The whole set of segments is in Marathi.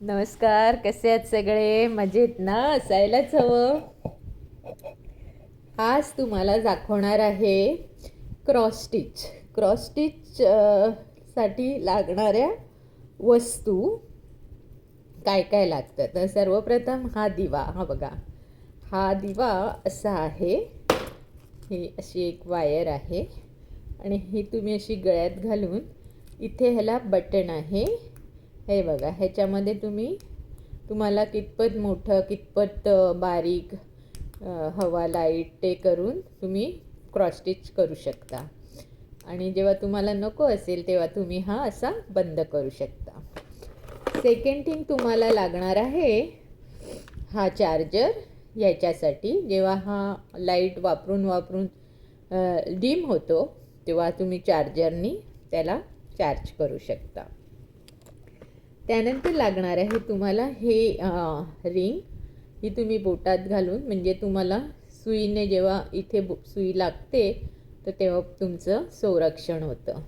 नमस्कार, कसे आहेत सगळे? मजेत ना? असायलाच हवं. आज तुम्हाला दाखवणार आहे क्रॉस स्टिच साठी लागणाऱ्या वस्तू काय काय लागतं. तर सर्वप्रथम हा दिवा, हा बघा, हा दिवा असा आहे. ही अशी एक वायर आहे आणि ही तुम्ही अशी गळ्यात घालून इथे ह्याला बटन आहे. हे बघा, ह्याच्यामध्ये तुम्हाला कितपत मोठं कितपत बारीक हवा लाईट ते करून तुम्ही क्रॉस स्टिच करू शकता. आणि जेव्हा तुम्हाला नको असेल तेव्हा तुम्ही हा असा बंद करू शकता. सेकंड थिंग तुम्हाला लागणार आहे हा चार्जर. याच्यासाठी जेव्हा हा लाईट वापरून डीम होतो तेव्हा तुम्ही चार्जरनी त्याला चार्ज करू शकता. त्यानंतर लागणार आहे तुम्हाला हे रिंग. ही तुम्ही बोटात घालून, म्हणजे तुम्हाला सुईने जेव्हा इथे सुई लागते तर तेव्हा तुमचं संरक्षण होतं.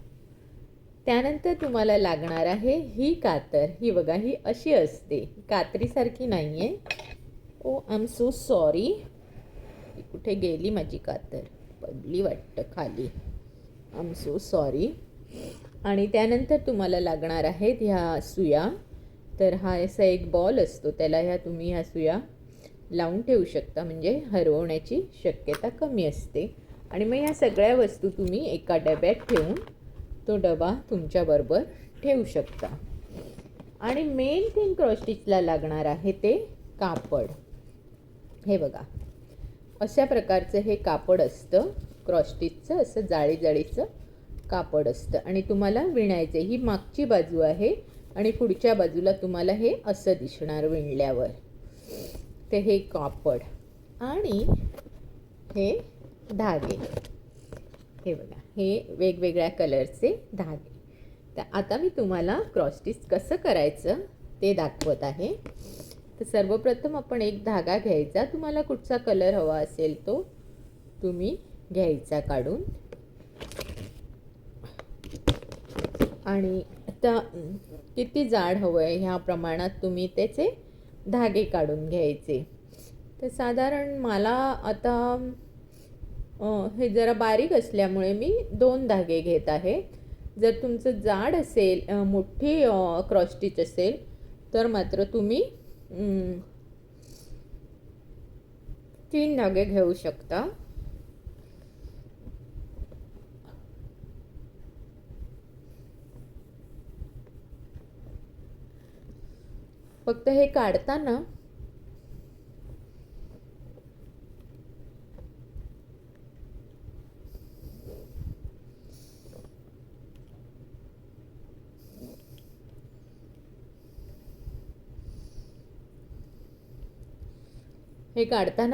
त्यानंतर तुम्हाला लागणार आहे ही कातर. ही बघा, ही अशी असते, कात्रीसारखी नाही आहे. ओ आय एम सो सॉरी, कुठे गेली माझी कातर? पडली वाटतं खाली. I am so sorry. आणि त्यानंतर तुम्हाला लागणार आहेत ह्या सुया. तर हा असा एक बॉल असतो, त्याला ह्या सुया लावून ठेवू शकता, म्हणजे हरवण्याची शक्यता कमी असते. आणि मग ह्या सगळ्या वस्तू तुम्ही एका डब्यात ठेवून तो डबा तुमच्याबरोबर ठेवू शकता. आणि मेन थिंग क्रॉस स्टिचला लागणार आहे ते कापड. हे बघा, अशा प्रकारचं हे कापड असतं क्रॉस स्टिचचं. असं जाळीचं कापड असतं आणि तुम्हाला विणायचं. ही मागची बाजू आहे आणि पुढच्या बाजूला तुम्हाला हे असं दिसणार विणल्यावर. ते हे कापड आणि हे धागे. हे बघा, हे वेगवेगळ्या कलरचे धागे. तर आता मी तुम्हाला क्रॉस स्टिच कसं करायचं ते दाखवत आहे. तर सर्वप्रथम आपण एक धागा घ्यायचा. तुम्हाला कुठचा कलर हवा असेल तो तुम्ही घ्यायचा काढून. आणि आता किती जाड हवं आहे ह्या प्रमाणात तुम्ही त्याचे धागे काढून घ्यायचे. तर साधारण मला आता हे जरा बारीक असल्यामुळे मी 2 धागे घेत आहे. जर तुमचं जाड असेल, मोठी क्रॉस स्टिच असेल तर मात्र तुम्ही 3 धागे घेऊ शकता. फक्त हे काढताना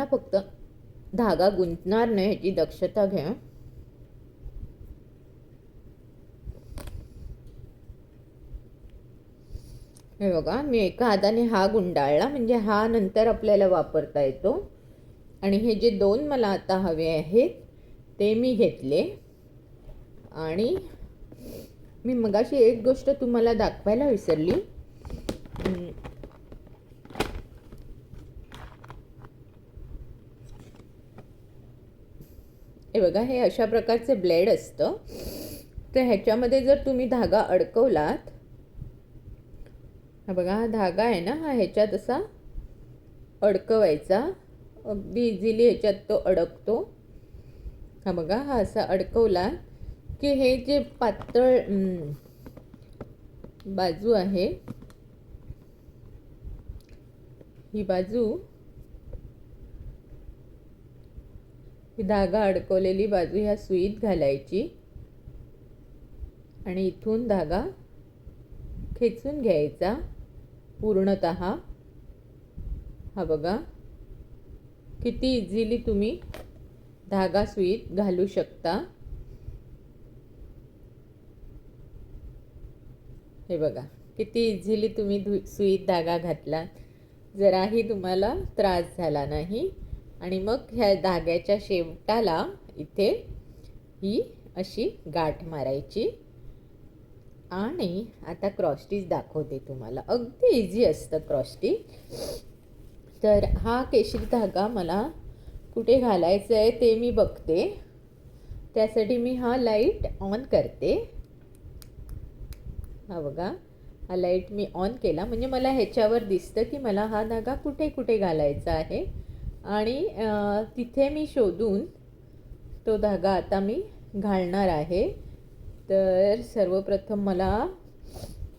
फक्त धागा गुंतणार नाही ह्याची दक्षता घ्या. हे बघा, मी एका हाताने हा गुंडाळला, म्हणजे हा नंतर आपल्याला वापरता येतो. आणि हे जे 2 मला आता हवे आहेत ते मी घेतले. आणि मी मगाशी एक गोष्ट तुम्हाला दाखवायला विसरली. हे बघा, हे अशा प्रकारचे ब्लेड असतं. तर ह्याच्यामध्ये जर तुम्ही धागा अडकवलात, हा बघा, हा धागा आहे ना, हा ह्याच्यात असा अडकवायचा. अगदी इझिली ह्याच्यात तो अडकतो. हा बघा, हा असा अडकवला की हे जे पातळ बाजू आहे, ही बाजू, ही धागा अडकवलेली बाजू ह्या सुईत घालायची आणि इथून धागा खेचून घ्यायचा पूर्णतः. हा बघा, किती इझिली तुम्ही धागा सुईत घालू शकता. हे बघा, किती इझिली तुम्ही सुईत धागा घातला, जराही तुम्हाला त्रास झाला नाही. आणि मग ह्या धाग्याच्या शेवटाला इथे ही अशी गाठ मारायची आणि आता क्रॉस स्टिच दाखवते तुम्हाला. अगदी इझी असतं क्रॉस स्टिच. तर हा केशरी धागा मला कुठे घालायचं आहे ते मी बघते. त्यासाठी मी हा लाईट ऑन करते. हा बघा, हा लाईट मी ऑन केला म्हणजे मला ह्याच्यावर दिसतं की मला हा धागा कुठे कुठे घालायचा आहे. आणि तिथे मी शोधून तो धागा आता मी घालणार आहे. तर सर्वप्रथम मला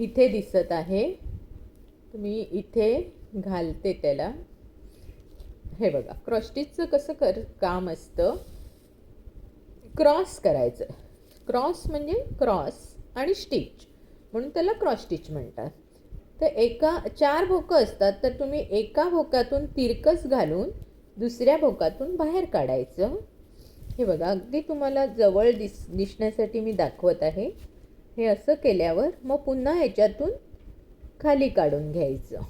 इथे दिसत आहे, मी इथे घालते त्याला. हे बघा, क्रॉस स्टिचचं कसं काम असतं, क्रॉस करायचं. क्रॉस म्हणजे क्रॉस आणि स्टिच, म्हणून त्याला क्रॉस स्टिच म्हणतात. तर 4 भोकं असतात, तर तुम्ही एका भोकातून तिरकस घालून दुसऱ्या भोकातून बाहेर काढायचं. हे बघा, अगदी तुम्हाला जवळ दिसण्यासाठी मी दाखवत आहे. हे असं केल्यावर मग पुन्हा ह्याच्यातून खाली काढून घ्यायचं.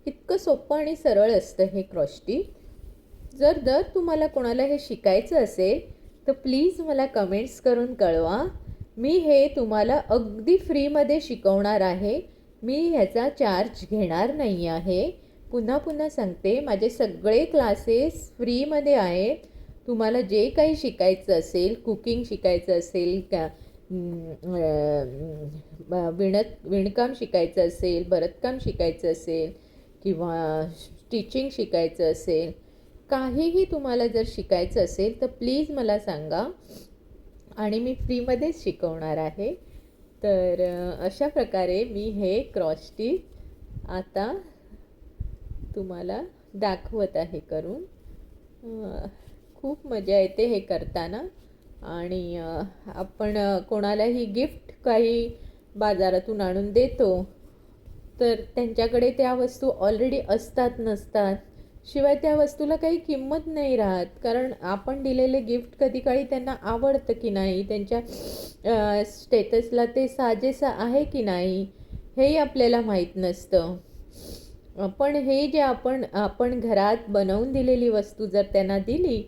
इतकं सोपं आणि सरळ असतं हे क्रॉस स्टिच. जर तुम्हाला कोणाला हे शिकायचं असेल तर प्लीज मला कमेंट्स करून कळवा. मी हे तुम्हाला अगदी फ्रीमध्ये शिकवणार आहे. मी ह्याचा चार्ज घेणार नाही आहे. पुन्हा पुन्हा सांगते, माझे सगळे क्लासेस फ्रीमध्ये आहेत. तुम्हाला जे काही शिकायचं असेल, कुकिंग शिकायचं असेल, विणकाम शिकायचं असेल, भरतकाम शिकायचं असेल किंवा स्टिचिंग शिकायचं असेल, काहीही तुम्हाला जर शिकायचं असेल तर प्लीज मला सांगा आणि मी फ्रीमध्येच शिकवणार आहे. तर अशा प्रकारे मी हे क्रॉस स्टिच आता तुम्हाला दाखवत आहे करून. खूप मजा येते हे करताना. आणि आपण कोणालाही गिफ्ट काही बाजारातून आणून देतो तर त्यांच्याकडे त्या वस्तू ऑलरेडी असतात नसतात, शिवाय त्या वस्तूला काही किंमत नाही राहत. कारण आपण दिलेले गिफ्ट कधी काळी त्यांना आवडतं की नाही, त्यांच्या स्टेटसला ते साजेसं आहे की नाही, हेही आपल्याला माहीत नसतं. पण हे जे आपण घरात बनवून दिलेली वस्तू जर त्यांना दिली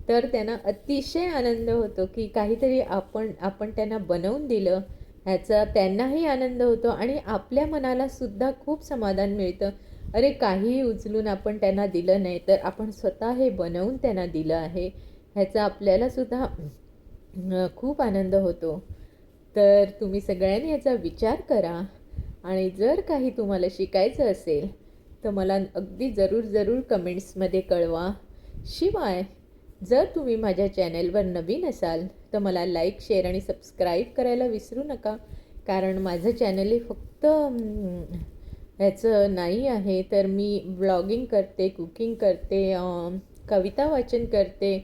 तर त्यांना अतिशय आनंद होतो की काहीतरी आपण त्यांना बनवून दिलं, ह्याचा त्यांनाही आनंद होतो आणि आपल्या मनालासुद्धा खूप समाधान मिळतं. अरे, काहीही उचलून आपण त्यांना दिलं नाही, तर आपण स्वतः हे बनवून त्यांना दिलं आहे, ह्याचा आपल्यालासुद्धा खूप आनंद होतो. तर तुम्ही सगळ्यांनी याचा विचार करा आणि जर काही तुम्हाला शिकायचं असेल तर मला अगदी जरूर कमेंट्समध्ये कळवा. शिवाय जर तुम्ही माझ्या चॅनेलवर नवीन असाल तर मला लाईक, शेअर आणि सबस्क्राईब करायला विसरू नका. कारण माझं चॅनल हे फक्त ह्याचं नाही आहे, तर मी ब्लॉगिंग करते, कुकिंग करते, कविता वाचन करते,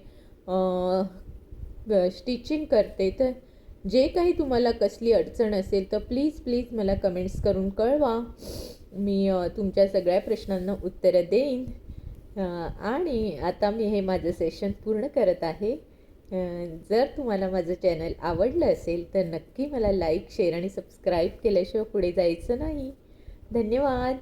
स्टिचिंग करते. तर जे काही तुम्हाला कसली अडचण असेल तर प्लीज मला कमेंट्स करून कळवा. मी तुमच्या सगळ्या प्रश्नांना उत्तरं देईन. आणि आता मी हे माझं सेशन पूर्ण करत आहे. जर तुम्हाला माझं चॅनल आवडलं असेल तर नक्की मला लाईक, शेअर आणि सबस्क्राईब केल्याशिवाय पुढे जायचं नाही. धन्यवाद.